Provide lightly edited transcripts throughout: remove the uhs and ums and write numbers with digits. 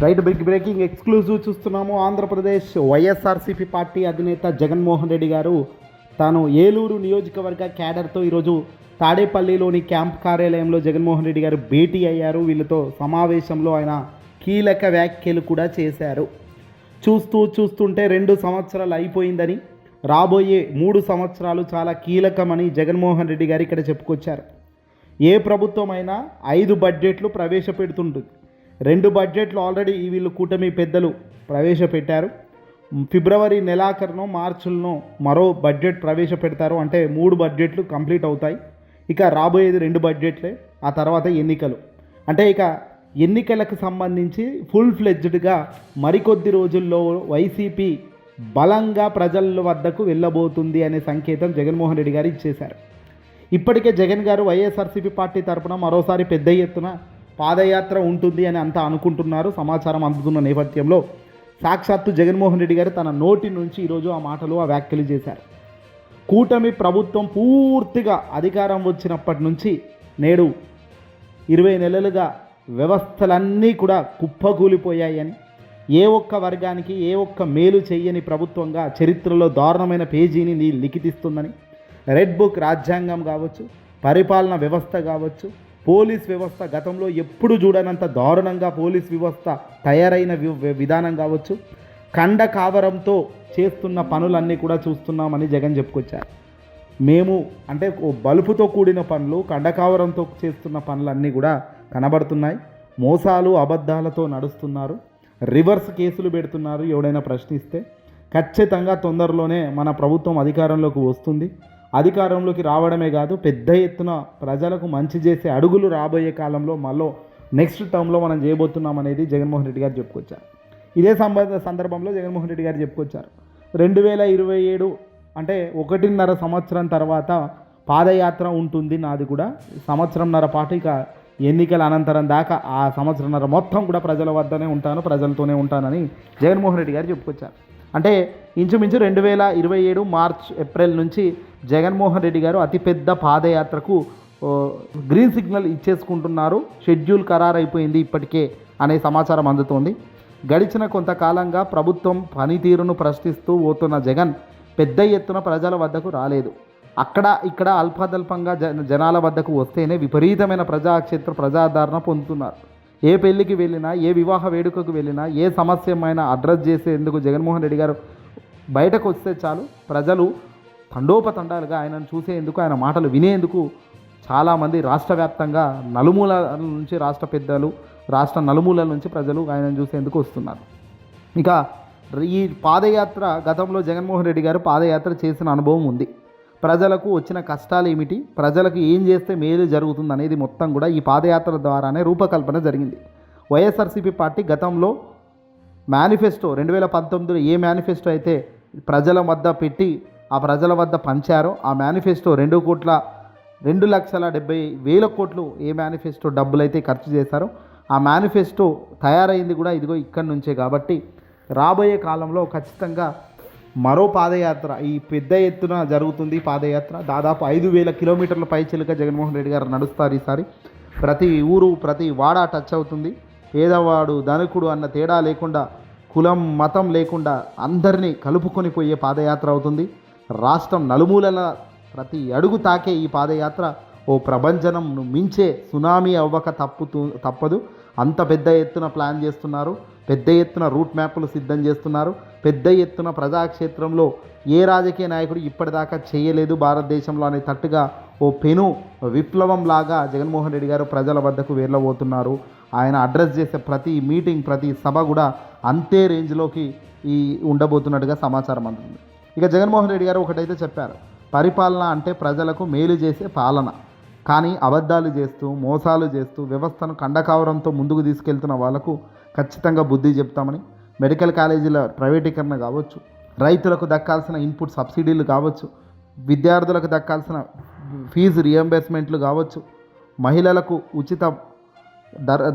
Right breaking exclusive చూస్తున్నాము. Andhra Pradesh YSRCP party అధినేత జగన్మోహన్ రెడ్డి గారు తాను ఏలూరు నియోజకవర్గ క్యాడర్తో ఈరోజు తాడేపల్లిలోని క్యాంప్ కార్యాలయంలో జగన్మోహన్ రెడ్డి గారు భేటీ అయ్యారు. వీళ్ళతో సమావేశంలో ఆయన కీలక వ్యాఖ్యలు కూడా చేశారు. చూస్తుంటే 2 సంవత్సరాలు అయిపోయిందని, రాబోయే 3 సంవత్సరాలు చాలా కీలకమని జగన్మోహన్ రెడ్డి గారు ఇక్కడ చెప్పుకొచ్చారు. ఏ ప్రభుత్వం అయినా 5 బడ్జెట్లు ప్రవేశపెడుతుంటుంది. 2 బడ్జెట్లు ఆల్రెడీ వీళ్ళు కూటమి పెద్దలు ప్రవేశపెట్టారు. ఫిబ్రవరి నెలాఖరునో మార్చిలో మరో బడ్జెట్ ప్రవేశపెడతారు. అంటే 3 బడ్జెట్లు కంప్లీట్ అవుతాయి. ఇక రాబోయేది 2 బడ్జెట్లే. ఆ తర్వాత ఎన్నికలు. అంటే ఇక ఎన్నికలకు సంబంధించి ఫుల్ ఫ్లెడ్జ్డ్గా మరికొద్ది రోజుల్లో వైసీపీ బలంగా ప్రజల వద్దకు వెళ్ళబోతుంది అనే సంకేతం జగన్మోహన్ రెడ్డి గారు ఇచ్చేశారు. ఇప్పటికే జగన్ గారు వైఎస్ఆర్సీపీ పార్టీ తరపున మరోసారి పెద్ద ఎత్తున పాదయాత్ర ఉంటుంది అని అంతా అనుకుంటున్నారు. సమాచారం అందుతున్న నేపథ్యంలో సాక్షాత్తు జగన్మోహన్ రెడ్డి గారు తన నోటి నుంచి ఈరోజు ఆ వ్యాఖ్యలు చేశారు. కూటమి ప్రభుత్వం పూర్తిగా అధికారం వచ్చినప్పటి నుంచి నేడు 20 నెలలుగా వ్యవస్థలన్నీ కూడా కుప్పకూలిపోయాయని, ఏ ఒక్క వర్గానికి ఏ ఒక్క మేలు చెయ్యని ప్రభుత్వంగా చరిత్రలో దారుణమైన పేజీని లిఖితిస్తుందని, రెడ్ బుక్ రాజ్యాంగం కావచ్చు, పరిపాలన వ్యవస్థ కావచ్చు, పోలీస్ వ్యవస్థ గతంలో ఎప్పుడు చూడనంత దారుణంగా పోలీస్ వ్యవస్థ తయారైన విధానం కావచ్చు, కండ కావరంతో చేస్తున్న పనులన్నీ కూడా చూస్తున్నామని జగన్ చెప్పుకొచ్చారు. మేము అంటే బలుపుతో కూడిన పనులు, కండకావరంతో చేస్తున్న పనులన్నీ కూడా కనబడుతున్నాయి. మోసాలు అబద్ధాలతో నడుస్తున్నారు. రివర్స్ కేసులు పెడుతున్నారు. ఎవడైనా ప్రశ్నిస్తే ఖచ్చితంగా తొందరలోనే మన ప్రభుత్వం అధికారంలోకి వస్తుంది. అధికారంలోకి రావడమే కాదు, పెద్ద ఎత్తున ప్రజలకు మంచి చేసే అడుగులు రాబోయే కాలంలో మళ్ళీ నెక్స్ట్ టర్మ్లో మనం చేయబోతున్నాం అనేది జగన్మోహన్ రెడ్డి గారు చెప్పుకొచ్చారు. ఇదే సందర్భంలో జగన్మోహన్ రెడ్డి గారు చెప్పుకొచ్చారు 2027 అంటే 1.5 సంవత్సరం తర్వాత పాదయాత్ర ఉంటుంది నాది కూడా. సంవత్సరంన్నర పాటు ఇక ఎన్నికల అనంతరం దాకా ఆ సంవత్సరంన్నర మొత్తం కూడా ప్రజల వద్దనే ఉంటాను, ప్రజలతోనే ఉంటానని జగన్మోహన్ రెడ్డి గారు చెప్పుకొచ్చారు. అంటే ఇంచుమించు 2027 మార్చ్ ఏప్రిల్ నుంచి జగన్మోహన్ రెడ్డి గారు అతిపెద్ద పాదయాత్రకు గ్రీన్ సిగ్నల్ ఇచ్చేసుకుంటున్నారు. షెడ్యూల్ ఖరారైపోయింది ఇప్పటికే అనే సమాచారం అందుతోంది. గడిచిన కొంతకాలంగా ప్రభుత్వం పనితీరును ప్రశ్నిస్తూ పోతున్న జగన్ పెద్ద ఎత్తున ప్రజల వద్దకు రాలేదు. అక్కడ ఇక్కడ అల్పదల్పంగా జనాల వద్దకు వస్తేనే విపరీతమైన ప్రజాదరణ పొందుతున్నారు. ఏ పెళ్లికి వెళ్ళినా, ఏ వివాహ వేడుకకు వెళ్ళినా, ఏ సమస్యమైనా అడ్రస్ చేసేందుకు జగన్మోహన్ రెడ్డి గారు బయటకు వస్తే చాలు ప్రజలు తండోపతండాలుగా ఆయనను చూసేందుకు, ఆయన మాటలు వినేందుకు చాలామంది రాష్ట్ర వ్యాప్తంగా నలుమూలల నుంచి రాష్ట్ర పెద్దలు, రాష్ట్ర నలుమూలల నుంచి ప్రజలు ఆయనను చూసేందుకు వస్తున్నారు. ఇక ఈ పాదయాత్ర గతంలో జగన్మోహన్ రెడ్డి గారు పాదయాత్ర చేసిన అనుభవం ఉంది. ప్రజలకు వచ్చిన కష్టాలు ఏమిటి, ప్రజలకు ఏం చేస్తే మేలు జరుగుతుంది అనేది మొత్తం కూడా ఈ పాదయాత్ర ద్వారానే రూపకల్పన జరిగింది. వైఎస్ఆర్సీపీ పార్టీ గతంలో మేనిఫెస్టో 2019 ఏ మేనిఫెస్టో అయితే ప్రజల వద్ద పెట్టి ఆ ప్రజల వద్ద పంచారో ఆ మేనిఫెస్టో 2,70,000 కోట్లు ఏ మేనిఫెస్టో డబ్బులైతే ఖర్చు చేశారో ఆ మేనిఫెస్టో తయారైంది కూడా ఇదిగో ఇక్కడి నుంచే. కాబట్టి రాబోయే కాలంలో ఖచ్చితంగా మరో పాదయాత్ర ఈ పెద్ద ఎత్తున జరుగుతుంది. పాదయాత్ర దాదాపు 5,000 కిలోమీటర్ల పైచిలుక జగన్మోహన్ రెడ్డి గారు నడుస్తారు. ఈసారి ప్రతి ఊరు ప్రతి వాడ టచ్ అవుతుంది. పేదవాడు ధనికుడు అన్న తేడా లేకుండా, కులం మతం లేకుండా అందరినీ కలుపుకొని పోయే పాదయాత్ర అవుతుంది. రాష్ట్రం నలుమూలల ప్రతి అడుగు తాకే ఈ పాదయాత్ర ఓ ప్రభంజనంను మించే సునామీ అవ్వక తప్పదు. అంత పెద్ద ఎత్తున ప్లాన్ చేస్తున్నారు. పెద్ద ఎత్తున రూట్ మ్యాప్లు సిద్ధం చేస్తున్నారు. పెద్ద ఎత్తున ప్రజాక్షేత్రంలో ఏ రాజకీయ నాయకుడు ఇప్పటిదాకా చేయలేదు భారతదేశంలో అనే తట్టుగా ఓ పెను విప్లవం లాగా జగన్మోహన్ రెడ్డి గారు ప్రజల వద్దకు వెళ్ళబోతున్నారు. ఆయన అడ్రస్ చేసే ప్రతి మీటింగ్, ప్రతి సభ కూడా అంతే రేంజ్లోకి ఉండబోతున్నట్టుగా సమాచారం అందుతుంది. ఇక జగన్మోహన్ రెడ్డి గారు ఒకటైతే చెప్పారు, పరిపాలన అంటే ప్రజలకు మేలు చేసే పాలన. కానీ అబద్ధాలు చేస్తూ, మోసాలు చేస్తూ, వ్యవస్థను కండకావరంతో ముందుకు తీసుకెళ్తున్న వాళ్లకు ఖచ్చితంగా బుద్ధి చెప్తామని, మెడికల్ కాలేజీల ప్రైవేటీకరణ కావచ్చు, రైతులకు దక్కాల్సిన ఇన్పుట్ సబ్సిడీలు కావచ్చు, విద్యార్థులకు దక్కాల్సిన ఫీజు రియంబర్స్మెంట్లు కావచ్చు, మహిళలకు ఉచిత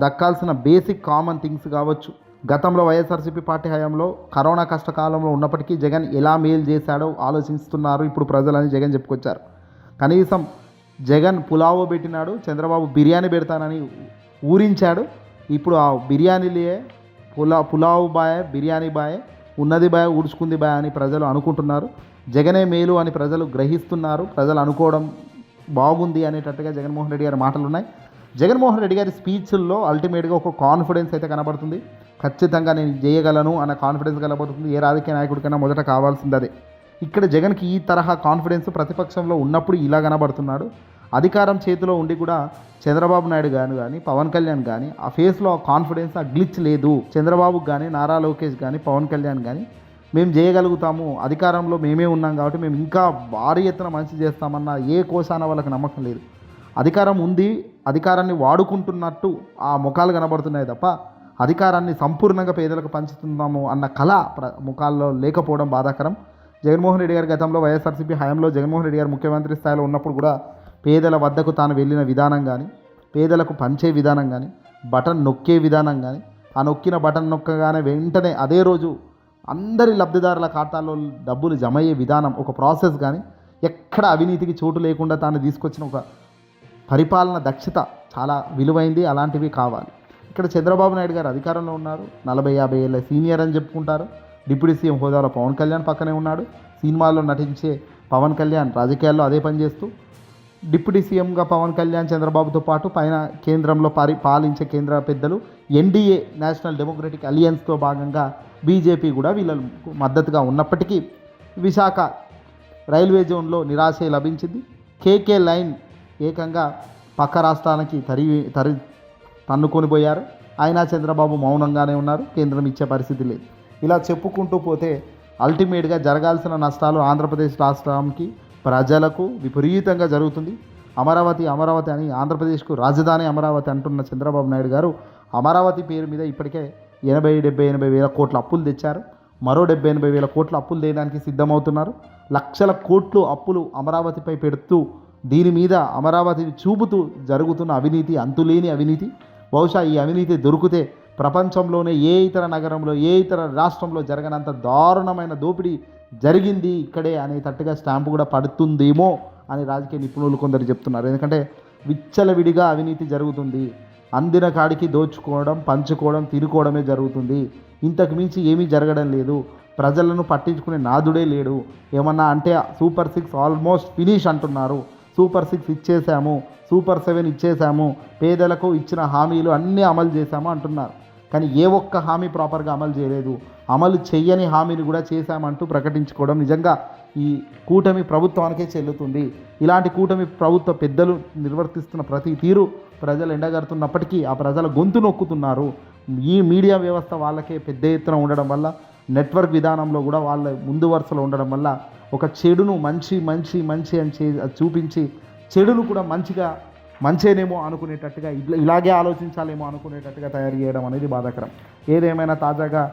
దక్కాల్సిన బేసిక్ కామన్ థింగ్స్ కావచ్చు. గతంలో వైఎస్ఆర్సీపీ పార్టీ హయాంలో కరోనా కష్టకాలంలో ఉన్నప్పటికీ జగన్ ఎలా మేలు చేశాడో ఆలోచిస్తున్నారు ఇప్పుడు ప్రజలని జగన్ చెప్పుకొచ్చారు. కనీసం జగన్ పులావో పెట్టినాడు, చంద్రబాబు బిర్యానీ పెడతానని ఊరించాడు. ఇప్పుడు ఆ బిర్యానీలే పులావ్ బాయ్, బిర్యానీ బాయ్, ఉన్నది బాయ్, ఊడ్చుకుంది బాయ్ అని ప్రజలు అనుకుంటున్నారు. జగనే మేలు అని ప్రజలు గ్రహిస్తున్నారు. ప్రజలు అనుకోవడం బాగుంది అనేటట్టుగా జగన్మోహన్ రెడ్డి గారి మాటలు ఉన్నాయి. జగన్మోహన్ రెడ్డి గారి స్పీచ్ల్లో అల్టిమేట్గా ఒక కాన్ఫిడెన్స్ అయితే కనబడుతుంది. ఖచ్చితంగా నేను చేయగలను అన్న కాన్ఫిడెన్స్ కనబడుతుంది. ఏ రాజకీయ నాయకుడికైనా మొదట కావాల్సింది అదే. ఇక్కడ జగన్కి ఈ తరహా కాన్ఫిడెన్స్ ప్రతిపక్షంలో ఉన్నప్పుడు ఇలా కనబడుతున్నాడు. అధికారం చేతిలో ఉండి కూడా చంద్రబాబు నాయుడు కానీ పవన్ కళ్యాణ్ కానీ ఆ ఫేస్లో ఆ కాన్ఫిడెన్స్, ఆ గ్లిచ్ లేదు. చంద్రబాబుకు కానీ నారా లోకేష్ కానీ పవన్ కళ్యాణ్ కానీ మేము చేయగలుగుతాము, అధికారంలో మేమే ఉన్నాం కాబట్టి మేము ఇంకా భారీ ఎత్తున మంచి చేస్తామన్న ఏ కోశాన వాళ్ళకి నమ్మకం లేదు. అధికారం ఉంది, అధికారాన్ని వాడుకుంటున్నట్టు ఆ ముఖాలు కనబడుతున్నాయి తప్ప అధికారాన్ని సంపూర్ణంగా పేదలకు పంచుతున్నాము అన్న కళ ముఖాల్లో లేకపోవడం బాధాకరం. జగన్మోహన్ రెడ్డి గారి గతంలో వైఎస్ఆర్సీపీ హయాంలో జగన్మోహన్ రెడ్డి గారు ముఖ్యమంత్రి స్థాయిలో ఉన్నప్పుడు కూడా పేదల వద్దకు తాను వెళ్ళిన విధానం కానీ, పేదలకు పంచే విధానం కానీ, బటన్ నొక్కే విధానం కానీ, ఆ నొక్కిన బటన్ నొక్కగానే వెంటనే అదే రోజు అందరి లబ్ధిదారుల ఖాతాల్లో డబ్బులు జమ అయ్యే విధానం, ఒక ప్రాసెస్ కానీ ఎక్కడ అవినీతికి చోటు లేకుండా తాను తీసుకొచ్చిన ఒక పరిపాలన దక్షత చాలా విలువైంది. అలాంటివి కావాలి. ఇక్కడ చంద్రబాబు నాయుడు గారు అధికారంలో ఉన్నారు. 40-50 ఏళ్ళ సీనియర్ అని చెప్పుకుంటారు. డిప్యూటీ సీఎం హోదాలో పవన్ కళ్యాణ్ పక్కనే ఉన్నాడు. సినిమాల్లో నటించే పవన్ కళ్యాణ్ రాజకీయాల్లో అదే పని చేస్తూ డిప్యూటీ సీఎంగా పవన్ కళ్యాణ్ చంద్రబాబుతో పాటు పైన కేంద్రంలో పాలించే కేంద్ర పెద్దలు ఎన్డీఏ నేషనల్ డెమోక్రటిక్ అలియన్స్తో భాగంగా బీజేపీ కూడా వీళ్ళకు మద్దతుగా ఉన్నప్పటికీ విశాఖ రైల్వే జోన్లో నిరాశ లభించింది. కేకే లైన్ ఏకంగా పక్క రాష్ట్రానికి తన్నుకొని పోయారు. అయినా చంద్రబాబు మౌనంగానే ఉన్నారు. కేంద్రం ఇచ్చే పరిస్థితి లేదు. ఇలా చెప్పుకుంటూ పోతే అల్టిమేట్గా జరగాల్సిన నష్టాలు ఆంధ్రప్రదేశ్ రాష్ట్రానికి, ప్రజలకు విపరీతంగా జరుగుతుంది. అమరావతి అని ఆంధ్రప్రదేశ్కు రాజధాని అమరావతి అంటున్న చంద్రబాబు నాయుడు గారు అమరావతి పేరు మీద ఇప్పటికే 80 వేల కోట్ల అప్పులు తెచ్చారు. మరో 70-80 వేల కోట్ల అప్పులు చేయడానికి సిద్ధమవుతున్నారు. లక్షల కోట్లు అప్పులు అమరావతిపై పెడుతూ దీని మీద అమరావతిని చూపుతూ జరుగుతున్న అవినీతి అంతులేని అవినీతి. బహుశా ఈ అవినీతి దొరికితే ప్రపంచంలోనే ఏ ఇతర నగరంలో, ఏ ఇతర రాష్ట్రంలో జరగనంత దారుణమైన దోపిడీ జరిగింది ఇక్కడే అనేటట్టుగా స్టాంపు కూడా పడుతుందేమో అని రాజకీయ నిపుణులు కొందరు చెప్తున్నారు. ఎందుకంటే విచ్చలవిడిగా అవినీతి జరుగుతుంది. అందిన కాడికి దోచుకోవడం, పంచుకోవడం, తినుకోవడమే జరుగుతుంది. ఇంతకు మించి ఏమీ జరగడం లేదు. ప్రజలను పట్టించుకునే నాదుడే లేడు. ఏమన్నా అంటే సూపర్ 6 ఆల్మోస్ట్ ఫినిష్ అంటున్నారు. సూపర్ 6 ఇచ్చేసాము, సూపర్ 7 ఇచ్చేసాము, పేదలకు ఇచ్చిన హామీలు అన్నీ అమలు చేశాము అంటున్నారు. కానీ ఏ ఒక్క హామీ ప్రాపర్గా అమలు చేయలేదు. అమలు చెయ్యని హామీని కూడా చేశామంటూ ప్రకటించుకోవడం నిజంగా ఈ కూటమి ప్రభుత్వానికే చెల్లుతుంది. ఇలాంటి కూటమి ప్రభుత్వ పెద్దలు నిర్వర్తిస్తున్న ప్రతి తీరు ప్రజలు ఎండగడుతున్నప్పటికీ ఆ ప్రజల గొంతు నొక్కుతున్నారు. ఈ మీడియా వ్యవస్థ వాళ్ళకే పెద్ద ఎత్తున ఉండడం వల్ల, నెట్వర్క్ విధానంలో కూడా వాళ్ళ ముందు వరుసలో ఉండడం వల్ల ఒక చెడును మంచి అని చూపించి చెడును కూడా మంచేనేమో అనుకునేటట్టుగా, ఇలాగే ఆలోచించాలేమో అనుకునేటట్టుగా తయారు చేయడం అనేది బాధాకరం. ఏదేమైనా తాజాగా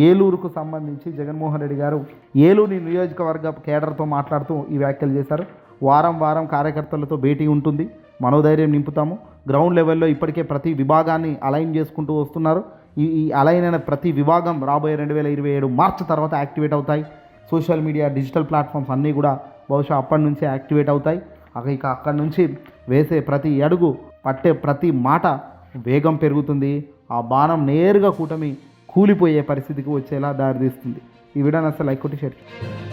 ఏలూరుకు సంబంధించి జగన్మోహన్ రెడ్డి గారు ఏలూరు నియోజకవర్గ కేడర్తో మాట్లాడుతూ ఈ వ్యాఖ్యలు చేశారు. వారం కార్యకర్తలతో భేటీ ఉంటుంది, మనోధైర్యం నింపుతాము. గ్రౌండ్ లెవెల్లో ఇప్పటికే ప్రతి విభాగాన్ని అలైన్ చేసుకుంటూ వస్తున్నారు. ఈ అలైన్ అయిన ప్రతి విభాగం రాబోయే 2027 మార్చి తర్వాత యాక్టివేట్ అవుతాయి. సోషల్ మీడియా, డిజిటల్ ప్లాట్ఫామ్స్ అన్నీ కూడా బహుశా అప్పటి నుంచే యాక్టివేట్ అవుతాయి. ఇక అక్కడి నుంచి వేసే ప్రతి అడుగు, పట్టే ప్రతి మాట వేగం పెరుగుతుంది. ఆ బాణం నేరుగా కూటమి కూలిపోయే పరిస్థితికి వచ్చేలా దారితీస్తుంది. ఈ వీడియోని అసలు లైక్ కొట్టి షేర్ చేయండి.